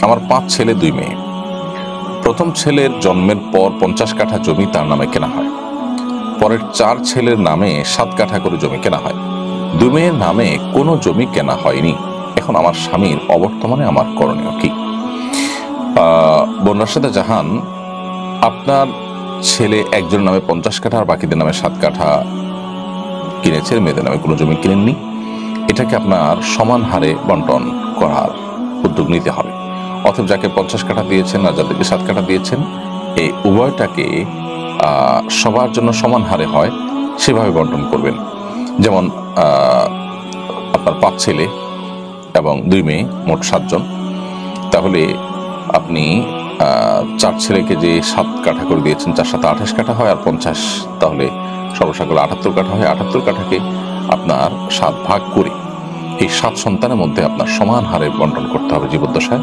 আমার 5 ছেলে 2 মেয়ে। প্রথম ছেলের জন্মের পর 50 কাঠা জমি তার নামে কেনা হয়। পরের 4 ছেলের নামে 7 কাঠা করে জমি কেনা হয়। 2 মেয়ের নামে কোনো জমি কেনা হয়নি। এখন আমার স্বামীর অবর্তমানে আমার করণীয় কি? বোন রাশেদা জাহান, আপনার ছেলে একজনের নামে 50 কাঠা আর বাকিদের নামে 7 কাঠা কিনেছে, মেয়েদের নামে কোনো জমি কিনেননি। এটাকে আপনার সমান হারে বন্টন করার উদ্যোগ নিতে হবে। অথবা যাকে 50 কাঠা দিয়েছেন আর যাদেরকে 7 কাঠা দিয়েছেন, এই উভয়টাকে সবার জন্য সমান হারে হয় সেভাবে বন্টন করবেন। যেমন আপনার 5 ছেলে এবং 2 মেয়ে, মোট 7 জন। তাহলে আপনি 4 ছেলেকে যে 7 কাঠা করে দিয়েছেন, 4 7 28 কাঠা হয়, আর 50 তাহলে সর্বসকলে 78 কাঠা হয়। 78 কাঠাকে আপনার 7 ভাগ করে এই 7 সন্তানের মধ্যে আপনার সমান হারে বন্টন করতে হবে জীবদ্দশায়।